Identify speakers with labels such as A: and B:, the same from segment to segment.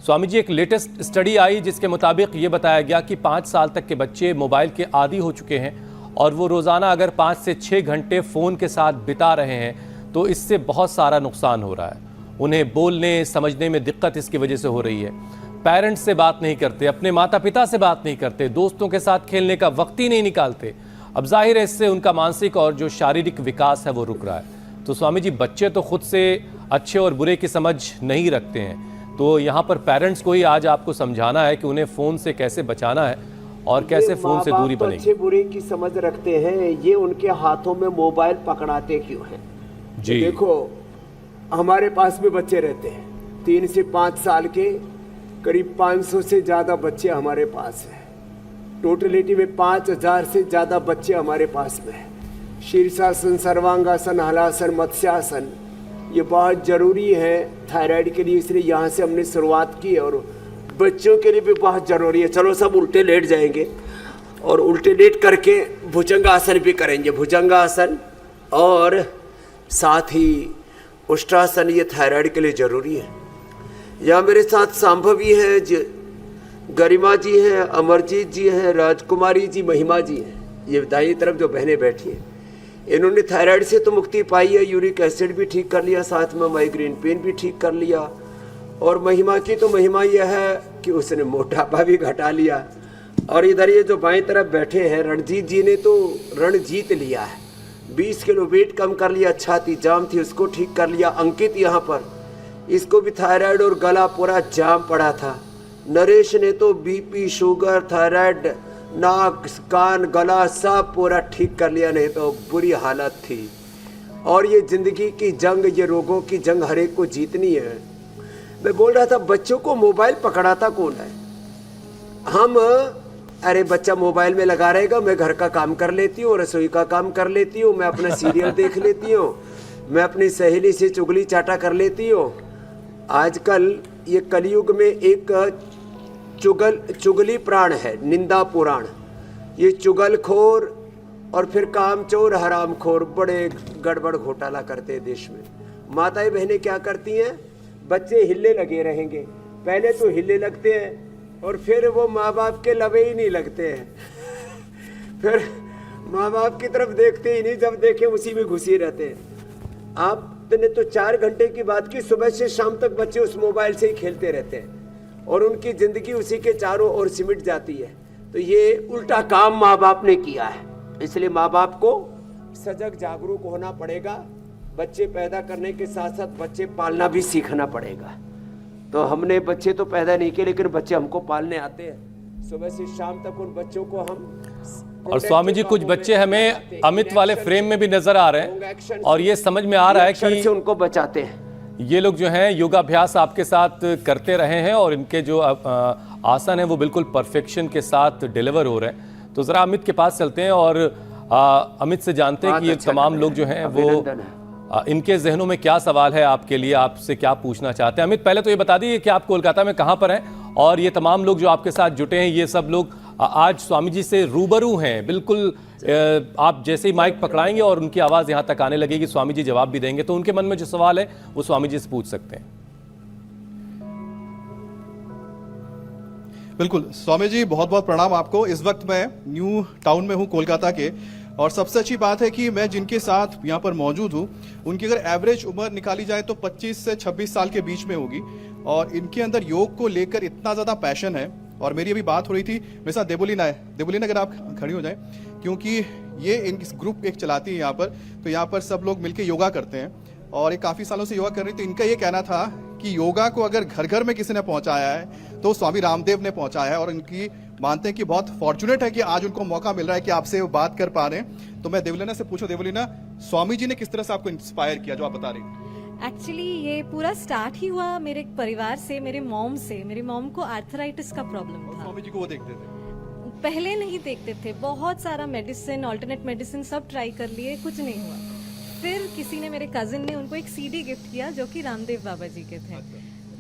A: स्वामी जी, एक latest study आई जिसके मुताबिक ये बताया गया कि 5 साल तक के बच्चे मोबाइल के आदी हो चुके हैं और वो रोज़ाना अगर 5 से 6 घंटे फ़ोन के साथ बिता रहे हैं तो इससे बहुत सारा नुकसान हो रहा है। उन्हें बोलने समझने में दिक्कत इसकी वजह से हो रही है। पेरेंट्स से बात नहीं करते, अपने माता पिता से बात नहीं करते, दोस्तों के साथ खेलने का वक्त ही नहीं निकालते। अब जाहिर है इससे उनका मानसिक और जो शारीरिक विकास है वो रुक रहा है। तो स्वामी जी, बच्चे तो खुद से अच्छे और बुरे की समझ नहीं रखते हैं, तो यहाँ पर पेरेंट्स को ही आज आपको समझाना है कि उन्हें फ़ोन से कैसे बचाना है और कैसे फ़ोन से दूरी बनेगी।
B: अच्छे बुरे की समझ रखते हैं, ये उनके हाथों में मोबाइल पकड़ाते क्यों हैं? जी देखो, हमारे पास भी बच्चे रहते हैं 3 से 5 साल के, करीब 500 से ज़्यादा बच्चे हमारे पास हैं। टोटलिटी में 5000 से ज़्यादा बच्चे हमारे पास में हैं। शीर्षासन, सर्वांगासन, हलासन, मत्स्यासन ये बहुत ज़रूरी है थायराइड के लिए, इसलिए यहाँ से हमने शुरुआत की और बच्चों के लिए भी बहुत ज़रूरी है। चलो सब उल्टे लेट जाएंगे और उल्टे लेट करके भुजंगासन भी करेंगे। भुजंगासन और साथ ही उष्ट्रासन, ये थायराइड के लिए ज़रूरी है। यहाँ मेरे साथ सांभवी है, गरिमा जी हैं, अमरजीत जी हैं, राजकुमारी जी, महिमा जी हैं। ये दाहिनी तरफ जो बहनें बैठी हैं, इन्होंने थायराइड से तो मुक्ति पाई है, यूरिक एसिड भी ठीक कर लिया, साथ में माइग्रेन पेन भी ठीक कर लिया। और महिमा की तो महिमा यह है कि उसने मोटापा भी घटा लिया। और इधर ये जो बाएं तरफ बैठे हैं, रणजीत जी ने तो रण जीत लिया है, 20 किलो वेट कम कर लिया, छाती जाम थी उसको ठीक कर लिया। अंकित यहाँ पर, इसको भी थायराइड और गला पूरा जाम पड़ा था। नरेश ने तो बीपी, शुगर, थायराइड, नाक, कान, गला सब पूरा ठीक कर लिया, नहीं तो बुरी हालत थी। और ये जिंदगी की जंग, ये रोगों की जंग हर एक को जीतनी है। मैं बोल रहा था, बच्चों को मोबाइल पकड़ाता कौन है? हम, अरे बच्चा मोबाइल में लगा रहेगा, मैं घर का काम कर लेती हूँ, रसोई का काम कर लेती हूँ, मैं अपना सीरियल देख लेती हूँ, मैं अपनी सहेली से चुगली चाटा कर लेती हूँ। आजकल ये कलयुग में एक चुगली प्राण है, निंदा पुराण। ये चुगलखोर और फिर कामचोर, हरामखोर बड़े गड़बड़ घोटाला करते हैं देश में। माताएं बहनें क्या करती हैं? बच्चे हिले लगे रहेंगे, पहले तो हिले लगते हैं और फिर वो माँ बाप के लवे ही नहीं लगते हैं। फिर माँ बाप की तरफ देखते ही नहीं, जब देखें उसी में घुसे रहते हैं। आपने तो 4 घंटे की बात की, सुबह से शाम तक बच्चे उस मोबाइल से ही खेलते रहते हैं और उनकी जिंदगी उसी के चारों ओर सिमट जाती है। तो ये उल्टा काम माँ बाप ने किया है, इसलिए माँ बाप को सजग जागरूक होना पड़ेगा। बच्चे पैदा करने के साथ साथ बच्चे पालना भी सीखना पड़ेगा। तो हमने बच्चे तो पैदा नहीं किए, लेकिन बच्चे हमको पालने आते हैं। सुबह से शाम तक उन बच्चों को हम,
A: और स्वामी जी, कुछ बच्चे हमें अमित वाले फ्रेम में भी नजर आ रहे हैं और ये समझ में आ रहा है कि
B: उनको बचाते हैं।
A: ये लोग जो हैं योगाभ्यास आपके साथ करते रहे हैं और इनके जो आसन है वो बिल्कुल परफेक्शन के साथ डिलीवर हो रहे हैं। तो ज़रा अमित के पास चलते हैं और अमित से जानते हैं कि ये तमाम लोग जो हैं वो इनके जहनों में क्या सवाल है आपके लिए, आपसे क्या पूछना चाहते हैं। अमित, पहले तो ये बता दीजिए कि आप कोलकाता में कहाँ पर हैं और ये तमाम लोग जो आपके साथ जुटे हैं, ये सब लोग आज स्वामी जी से रूबरू हैं। बिल्कुल आप जैसे ही माइक पकड़ाएंगे और उनकी आवाज़ यहाँ तक आने लगेगी, स्वामी जी जवाब भी देंगे, तो उनके मन में जो सवाल है वो स्वामी जी से पूछ सकते हैं।
C: बिल्कुल स्वामी जी, बहुत बहुत प्रणाम आपको। इस वक्त मैं न्यू टाउन में हूँ कोलकाता के, और सबसे अच्छी बात है कि मैं जिनके साथ यहाँ पर मौजूद हूँ उनकी अगर एवरेज उम्र निकाली जाए तो 25 से 26 साल के बीच में होगी। और इनके अंदर योग को लेकर इतना ज़्यादा पैशन है। और मेरी अभी बात हो रही थी, मेरे साथ देवलीना है। देवलीना, अगर आप खड़ी हो जाएं, क्योंकि ये इस ग्रुप एक चलाती है यहाँ पर, तो यहाँ पर सब लोग मिलकर योगा करते हैं और ये काफ़ी सालों से योगा कर रही। तो इनका ये कहना था कि योगा को अगर घर घर में किसी ने पहुँचाया है तो स्वामी रामदेव ने पहुँचाया है। और इनकी मानते हैं कि बहुत फॉर्चुनेट है कि आज उनको मौका मिल रहा है कि आपसे बात कर पा रहे हैं। तो मैं देवलीना से पूछूं, देवलीना, स्वामी जी ने किस तरह से आपको इंस्पायर किया जो आप बता रही?
D: एक्चुअली ये पूरा स्टार्ट ही हुआ मेरे परिवार से, मेरे मॉम से। मेरी मॉम को आर्थराइटिस का प्रॉब्लम था।
C: स्वामी जी को वो देखते थे?
D: पहले नहीं देखते थे, बहुत सारा मेडिसिन, ऑल्टरनेट मेडिसिन सब ट्राई कर लिए, कुछ नहीं हुआ। फिर किसी ने, मेरे कजिन ने उनको एक सीडी गिफ्ट किया जो कि रामदेव बाबा जी के थे।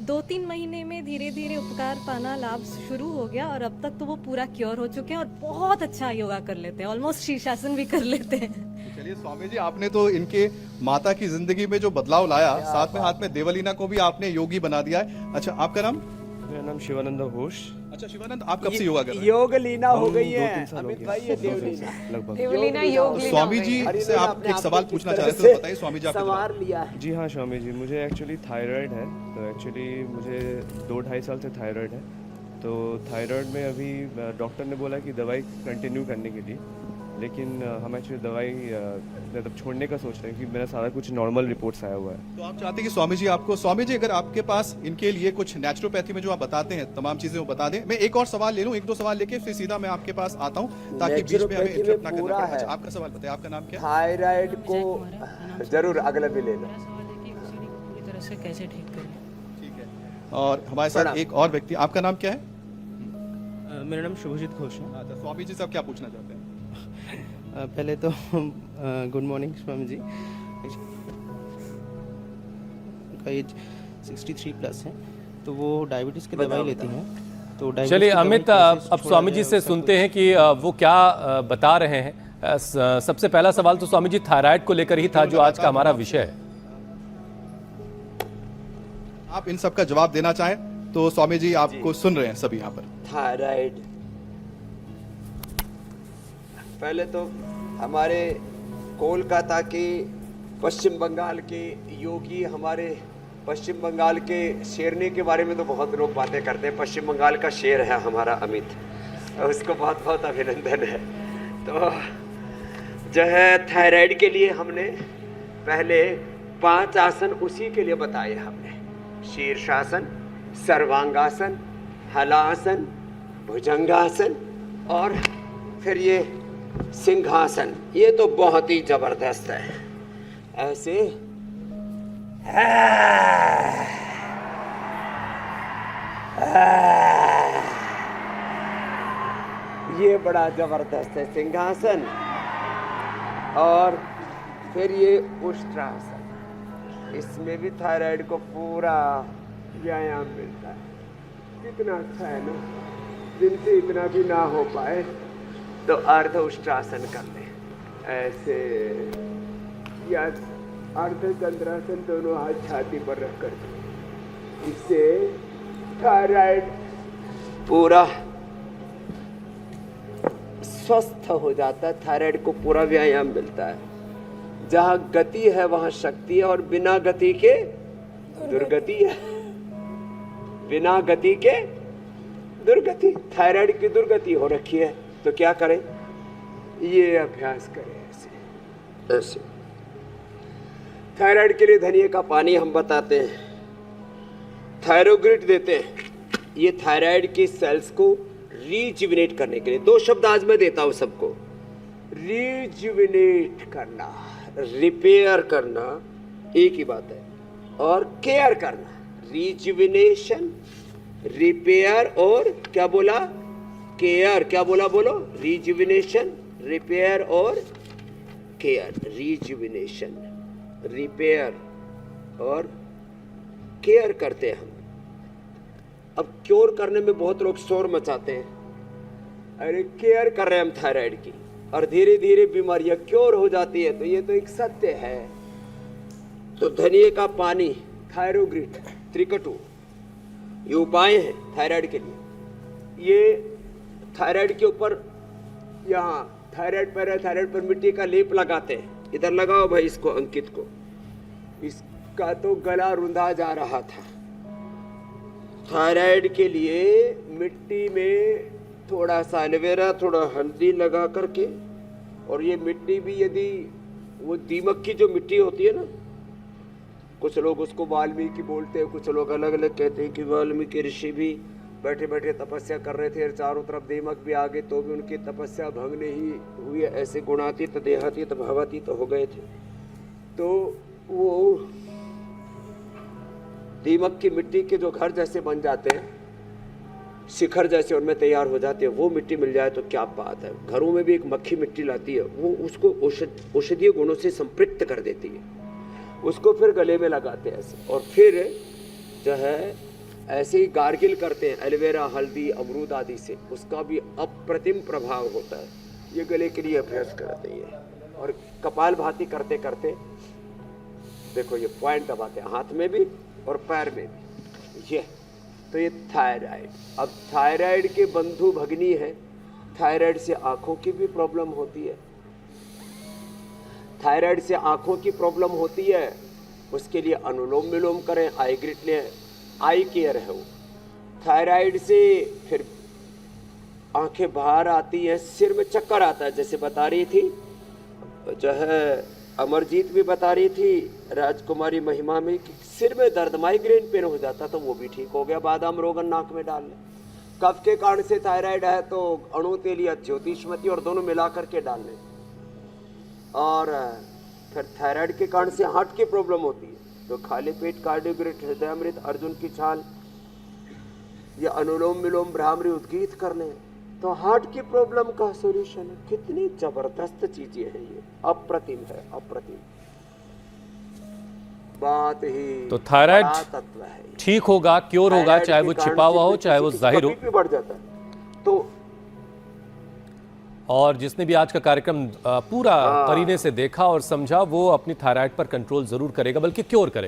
D: 2-3 महीने में धीरे धीरे उपकार पाना लाभ शुरू हो गया और अब तक तो वो पूरा क्योर हो चुके हैं और बहुत अच्छा योगा कर लेते हैं, ऑलमोस्ट शीर्षासन भी कर लेते हैं।
C: चलिए स्वामी जी, आपने तो इनके माता की जिंदगी में जो बदलाव लाया, साथ में हाथ में देवलीना को भी आपने योगी बना दिया है। अच्छा, आपका नाम?
E: मेरा नाम शिवानंद घोष।
C: अच्छा शिवानंद, आप कब से योगा कर रहे हैं?
B: योग लीना हो गई है
E: 2-3 साल हो
B: अमित
E: गए।
B: भाई, ये देवलीना
E: लगभग।
D: देवलीना योग लीना
C: स्वामी
D: हो
C: जी
D: गई।
C: से आप एक सवाल पूछना चाह रहे थे, तो बताइए स्वामी जी आपका जवाब।
B: संवार लिया है।
E: जी हाँ स्वामी जी, मुझे एक्चुअली थायराइड है। तो एक्चुअली मुझे 2-2.5 साल से थायराइड है। तो थायराइड में अभी डॉक्टर ने बोला कि दवाई कंटिन्यू करने के लिए, लेकिन हम एक्चुअली दवाई मतलब छोड़ने का सोच रहे हैं, क्योंकि मेरा सारा कुछ नॉर्मल रिपोर्ट्स आया हुआ है।
C: तो आप चाहते हैं कि स्वामी जी आपको, स्वामी जी अगर आपके पास इनके लिए कुछ नेचुरोपैथी में जो आप बताते हैं तमाम चीजें वो बता दें। मैं एक और सवाल ले लूं, 1-2 सवाल लेके फिर सीधा मैं आपके पास आता हूँ, ताकि बीच में हमें
B: नेचुरोपैथी में
C: इंटरप्ट ना करना
B: पूरा
C: पड़े।
B: है।
C: अच्छा आपका सवाल बताइए, आपका नाम क्या है?
B: थायराइड को जरूर अगला भी ले लो।
F: मेरा सवाल है कि ओसीडी को पूरी तरह से कैसे ठीक करें।
C: ठीक है, और हमारे साथ
B: प्रणाम।
C: एक और व्यक्ति, आपका नाम क्या है?
G: मेरा नाम शुभजीत घोष है।
C: अच्छा, स्वामी जी से आप क्या पूछना चाहते हैं?
G: पहले तो गुड मॉर्निंग स्वामी जी। उनका एज 63 प्लस है, तो वो डायबिटीज़ की दवाई लेती हैं। तो डायबिटीज़
A: चलिए
G: की दवाई
A: अमित,
G: कैसे
A: अब
G: छोड़ा
A: स्वामी जी
G: जाए,
A: से
G: उसका
A: सुनते हैं कि वो क्या बता रहे हैं। सबसे पहला सवाल तो स्वामी जी थायराइड को लेकर ही था, जो आज का हमारा विषय है।
C: आप इन सब का जवाब देना चाहें तो स्वामी जी आपको सुन रहे हैं सभी यहाँ पर।
B: थायराइड, पहले तो हमारे कोलकाता के, पश्चिम बंगाल के योगी, हमारे पश्चिम बंगाल के शेरनी के बारे में तो बहुत लोग बातें करते हैं। पश्चिम बंगाल का शेर है हमारा अमित, उसको बहुत बहुत अभिनंदन है। तो जो है थायराइड के लिए हमने पहले 5 आसन उसी के लिए बताए हमने: शीर्षासन, सर्वांगासन, हलासन, भुजंगासन और फिर ये सिंहासन। ये तो बहुत ही जबरदस्त है। ऐसे ये बड़ा जबरदस्त है सिंहासन। और फिर ये उष्ट्रासन, इसमें भी थायराइड को पूरा व्यायाम मिलता है। कितना अच्छा है ना, जिनसे इतना भी ना हो पाए तो अर्ध उष्ट्रासन कर ले, ऐसे, या अर्ध चंद्रासन, दोनों हाथ छाती पर रख कर। इससे थायराइड पूरा स्वस्थ हो जाता है। थायराइड को पूरा व्यायाम मिलता है। जहाँ गति है वहाँ शक्ति है, और बिना गति के दुर्गति है। बिना गति के दुर्गति। थायराइड की दुर्गति हो रखी है, तो क्या करें? ये अभ्यास करें ऐसे ऐसे। थायराइड के लिए धनिया का पानी हम बताते हैं, थायरोग्रिड देते हैं। ये थायराइड की सेल्स को रीजुविनेट करने के लिए, 2 शब्द आज मैं देता हूं सबको: रीजुविनेट करना, रिपेयर करना, एक ही बात है, और केयर करना। रीजुविनेशन, रिपेयर और क्या बोला? केयर। क्या बोला? बोलो। रीजुविनेशन, रिपेयर और केयर। रीजुविनेशन, रिपेयर और केयर करते हैं हम। अब क्योर करने में बहुत लोग शोर मचाते हैं, अरे केयर कर रहे हैं हम थायराइड की, और धीरे धीरे बीमारियां क्योर हो जाती है। तो ये तो एक सत्य है। तो धनिया का पानी, थायरोग्रिड, त्रिकटु, ये उपाय हैं थायराइड के लिए। ये थायराइड के ऊपर, यहाँ थायराइड पर मिट्टी का लेप लगाते हैं। इधर लगाओ भाई इसको, अंकित को। इसका तो गला रुंधा जा रहा था। थायराइड के लिए मिट्टी में थोड़ा सा एलोवेरा, थोड़ा हल्दी लगा करके, और ये मिट्टी भी, यदि वो दीमक की जो मिट्टी होती है ना, कुछ लोग उसको वाल्मीकि बोलते हैं, कुछ लोग अलग अलग कहते हैं कि वाल्मीकि ऋषि भी बैठे बैठे तपस्या कर रहे थे और चारों तरफ दीमक भी आ गए, तो भी उनकी तपस्या भंग नहीं हुई। ऐसे गुणातीत, देहातीत, भावातीत हो गए थे। तो वो दीमक की मिट्टी के जो घर जैसे बन जाते हैं, शिखर जैसे उनमें तैयार हो जाते हैं, वो मिट्टी मिल जाए तो क्या बात है। घरों में भी एक मक्खी मिट्टी लाती है, वो उसको औषधीय गुणों से संपृक्त कर देती है। उसको फिर गले में लगाते हैं ऐसे, और फिर जो है ऐसे ही गार्गिल करते हैं एलोवेरा, हल्दी, अमरूद आदि से। उसका भी अप्रतिम प्रभाव होता है। ये गले के लिए अभ्यास कराते हैं। और कपाल भाती करते करते देखो, ये पॉइंट दबाते हैं हाथ में भी और पैर में भी। ये तो ये थायराइड, अब थायराइड के बंधु भगनी है। थायराइड से आंखों की भी प्रॉब्लम होती है। थायराइड से आंखों की प्रॉब्लम होती है, उसके लिए अनुलोम विलोम करें, आई ग्रिट लें, आई केयर है वो। थायराइड से फिर आंखें बाहर आती हैं, सिर में चक्कर आता है, जैसे बता रही थी जो है अमरजीत भी बता रही थी, राजकुमारी महिमा में, कि सिर में दर्द, माइग्रेन पेन हो जाता, तो वो भी ठीक हो गया। बादाम रोगन नाक में डाल लें। कफ के कारण से थायराइड है तो अणु तेल या ज्योतिषमती और दोनों मिला करके डाल लें। और फिर थायराइड के कारण से हार्ट की प्रॉब्लम होती है तो खाली पेट कार्डियोग्रिट, हृदयामृत, अर्जुन की छाल या अनुलोम विलोम, भ्रामरी, उद्गीत कर लें तो हार्ट की प्रॉब्लम का सॉल्यूशन है। कितनी जबरदस्त चीजें हैं ये, अप्रतिम है, अप्रतिम बात ही।
A: तो थायराइड
B: बड़ा तत्व है ये।
A: ठीक होगा, क्योर होगा,
B: थायराइड
A: चाहे
B: के
A: वो
B: कारण
A: छिपा हुआ
B: से
A: हो चाहे वो
B: किसी
A: जाहिर हो।
B: कभी भी बढ़ जाता है तो
A: और जिसने भी आज का कार्यक्रम पूरा करीने से देखा और समझा, वो अपनी थायराइड पर कंट्रोल जरूर करेगा, बल्कि क्योर करेगा।